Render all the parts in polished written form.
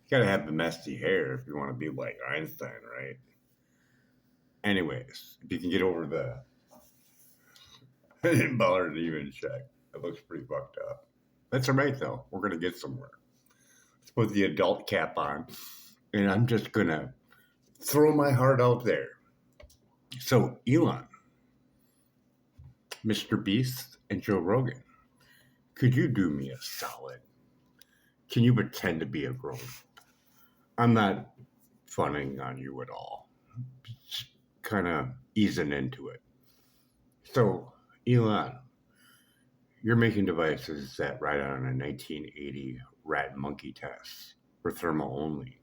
You gotta have the messy hair if you want to be like Einstein, right? Anyways, if you can get over the Ballard even check, it looks pretty fucked up. That's all right though. We're gonna get somewhere. Let's put the adult cap on, and I'm just gonna throw my heart out there. So, Elon, Mr. Beast, and Joe Rogan, could you do me a solid? Can you pretend to be a grown? I'm not funning on you at all. Just kind of easing into it. So, Elon, you're making devices that ride on a 1980 rat and monkey test for thermal only.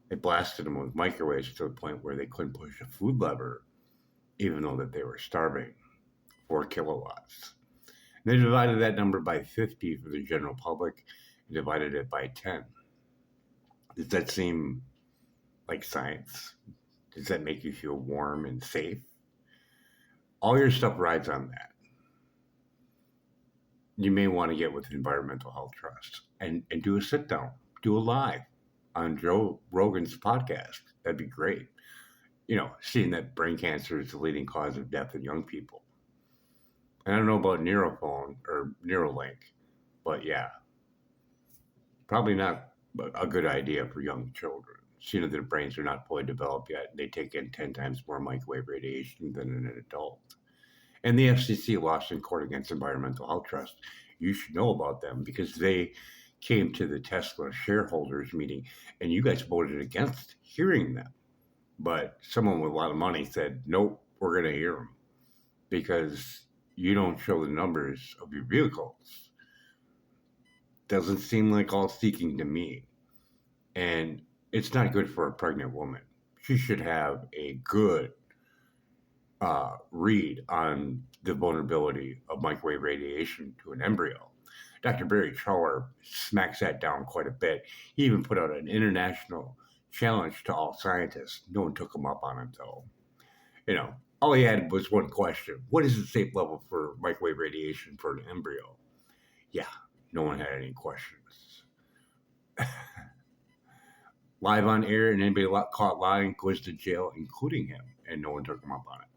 They blasted them with microwaves to the point where they couldn't push a food lever, even though that they were starving. 4 kilowatts. And they divided that number by 50 for the general public and divided it by 10. Does that seem like science? Does that make you feel warm and safe? All your stuff rides on that. You may want to get with Environmental Health Trust and do a sit down, do a live on Joe Rogan's podcast. That'd be great. Seeing that brain cancer is the leading cause of death in young people. And I don't know about Neurophone or Neuralink, but yeah, probably not a good idea for young children. Seeing that their brains are not fully developed yet, they take in 10 times more microwave radiation than an adult. And the FCC lost in court against Environmental Health Trust. You should know about them because they came to the Tesla shareholders meeting and you guys voted against hearing them. But someone with a lot of money said, nope, we're going to hear them because you don't show the numbers of your vehicles. Doesn't seem like all seeking to me. And it's not good for a pregnant woman. She should have a good read on the vulnerability of microwave radiation to an embryo. Dr. Barry Trower smacks that down quite a bit. He even put out an international challenge to all scientists. No one took him up on it, though. All he had was one question: what is the safe level for microwave radiation for an embryo? Yeah, no one had any questions. Live on air, and anybody caught lying goes to jail, including him, and no one took him up on it.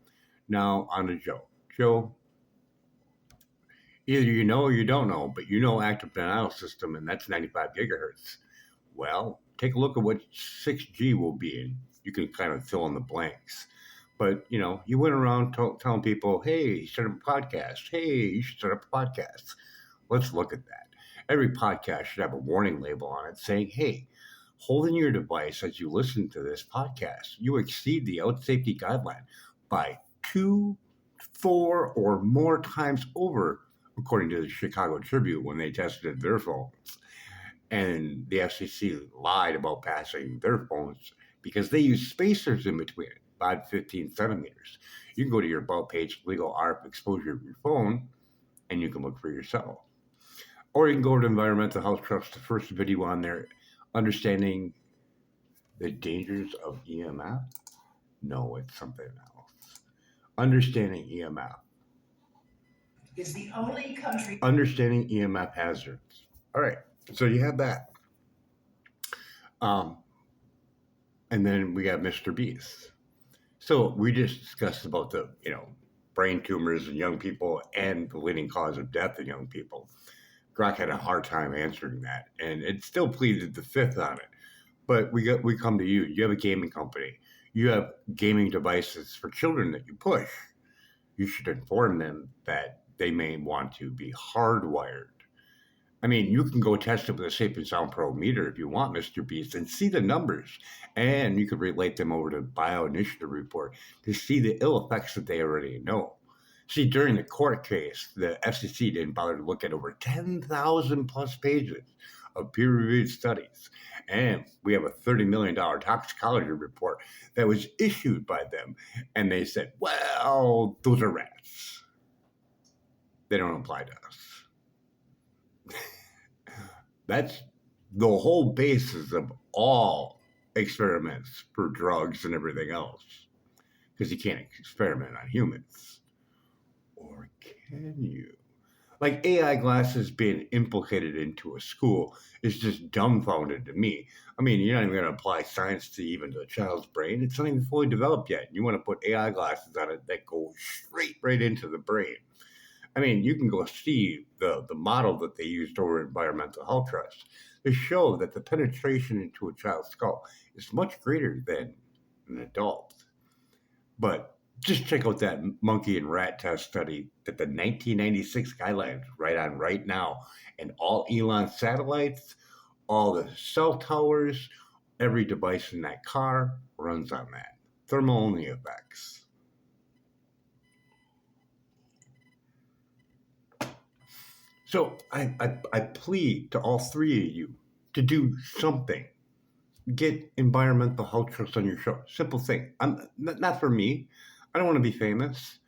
Now, on to Joe. Joe, either you know or you don't know, but you know active denial system, and that's 95 gigahertz. Well, take a look at what 6G will be, and you can kind of fill in the blanks. But, you went around telling people, hey, start up a podcast. Hey, you should start up a podcast. Let's look at that. Every podcast should have a warning label on it saying, hey, holding your device as you listen to this podcast, you exceed the out safety guideline by 2, 4, or more times over, according to the Chicago Tribune when they tested their phones. And the FCC lied about passing their phones because they use spacers in between it, about 15 centimeters. You can go to your About page, legal RF exposure of your phone, and you can look for yourself. Or you can go to Environmental Health Trust, the first video on there, understanding the dangers of EMF. No, it's something else. Understanding EMF is the only country. Understanding EMF hazards. All right, so you have that. And then we got Mr. Beast. So we just discussed about the, brain tumors in young people and the leading cause of death in young people. Grok had a hard time answering that, and it still pleaded the fifth on it. But we come to you. You have a gaming company. You have gaming devices for children that you push. You should inform them that they may want to be hardwired. I mean, you can go test it with a Safe and Sound Pro meter if you want, Mr. Beast, and see the numbers. And you could relate them over to Bioinitiative Report to see the ill effects that they already know. See, during the court case, the FCC didn't bother to look at over 10,000 plus pages of peer-reviewed studies. And we have a $30 million toxicology report that was issued by them. And they said, well, those are rats. They don't apply to us. That's the whole basis of all experiments for drugs and everything else. Because you can't experiment on humans. Or can you? Like AI glasses being implicated into a school is just dumbfounded to me. I mean, you're not even going to apply science to even the child's brain. It's not even fully developed yet. You want to put AI glasses on it that go straight right into the brain. I mean, you can go see the model that they used over Environmental Health Trust to show that the penetration into a child's skull is much greater than an adult. But just check out that monkey and rat test study that the 1996 guidelines right on right now. And all Elon satellites, all the cell towers, every device in that car runs on that. Thermal only effects. So I plead to all three of you to do something. Get environmental health trust on your show. Simple thing. I'm not for me. I don't want to be famous.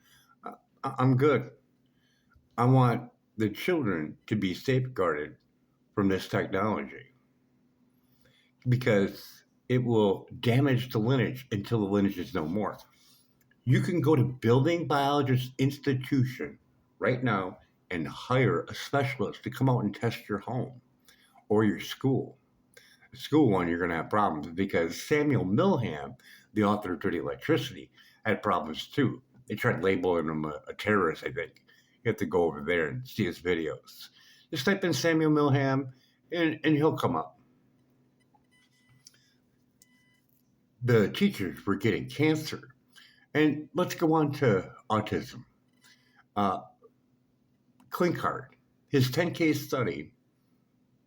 I'm good. I want the children to be safeguarded from this technology because it will damage the lineage until the lineage is no more. You can go to Building Biologist Institution right now and hire a specialist to come out and test your home or your school. The school one, you're going to have problems because Samuel Milham, the author of Dirty Electricity, had problems too. They tried labeling him a terrorist, I think. You have to go over there and see his videos. Just type in Samuel Milham and he'll come up. The teachers were getting cancer. And let's go on to autism. Uh, Klinkhardt, his 10K study,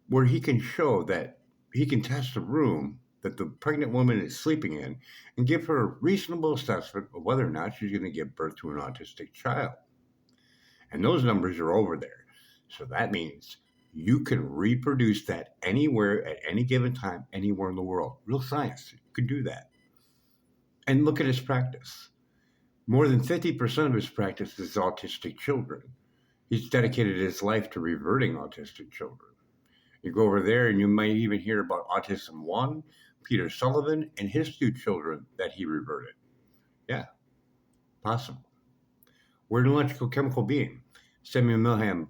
where he can show that he can test a room that the pregnant woman is sleeping in and give her a reasonable assessment of whether or not she's going to give birth to an autistic child. And those numbers are over there. So that means you can reproduce that anywhere at any given time, anywhere in the world. Real science could do that. And look at his practice. More than 50% of his practice is autistic children. He's dedicated his life to reverting autistic children. You go over there and you might even hear about Autism 1, Peter Sullivan, and his two children that he reverted. Yeah, possible. We're an electrical chemical being. Samuel Milham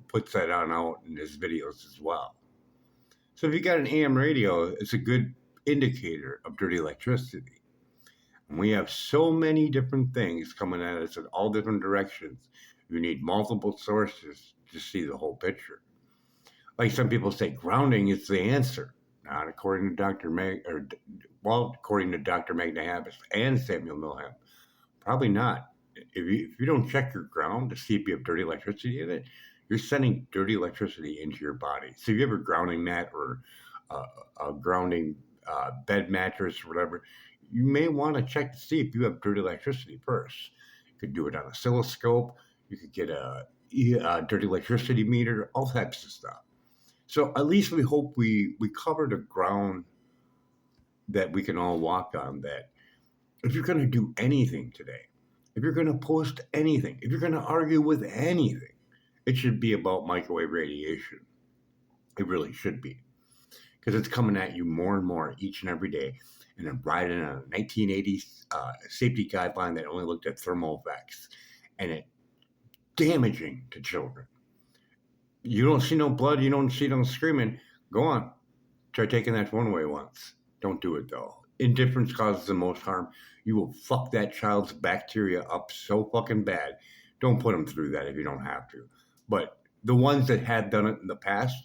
puts that on out in his videos as well. So if you got an AM radio, it's a good indicator of dirty electricity. And we have so many different things coming at us in all different directions. You need multiple sources to see the whole picture. Like some people say, grounding is the answer. Not according to according to Dr. Magna Habas and Samuel Milham. Probably not. If you don't check your ground to see if you have dirty electricity in it, you're sending dirty electricity into your body. So if you have a grounding mat or a grounding bed mattress or whatever, you may want to check to see if you have dirty electricity first. You could do it on an oscilloscope. You could get a dirty electricity meter, all types of stuff. So at least we hope we covered a ground that we can all walk on, that if you're going to do anything today, if you're going to post anything, if you're going to argue with anything, it should be about microwave radiation. It really should be. Because it's coming at you more and more each and every day. And I'm riding on a 1980s safety guideline that only looked at thermal effects. And it's damaging to children. You don't see no blood, you don't see no screaming. Go on. Try taking that one away once. Don't do it though. Indifference causes the most harm. You will fuck that child's bacteria up so fucking bad. Don't put them through that if you don't have to. But the ones that had done it in the past,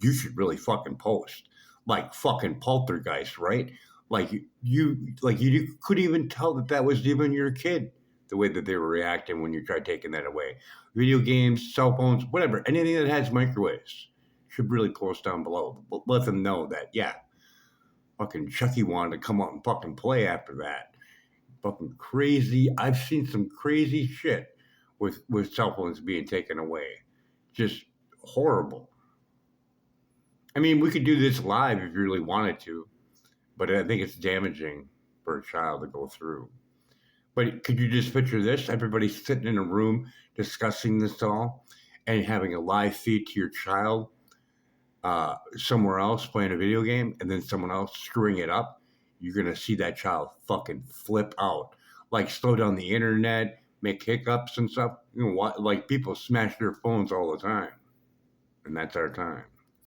you should really fucking post. Like fucking poltergeist, right? Like you couldn't even tell that was even your kid, the way that they were reacting when you tried taking that away. Video games, cell phones, whatever, anything that has microwaves should really post down below. Let them know that, yeah, fucking Chucky wanted to come out and fucking play after that. Fucking crazy. I've seen some crazy shit with cell phones being taken away. Just horrible. I mean, we could do this live if you really wanted to, but I think it's damaging for a child to go through. But could you just picture this? Everybody sitting in a room discussing this all and having a live feed to your child somewhere else playing a video game and then someone else screwing it up. You're going to see that child fucking flip out. Like slow down the internet, make hiccups and stuff. Like people smash their phones all the time, and that's our time.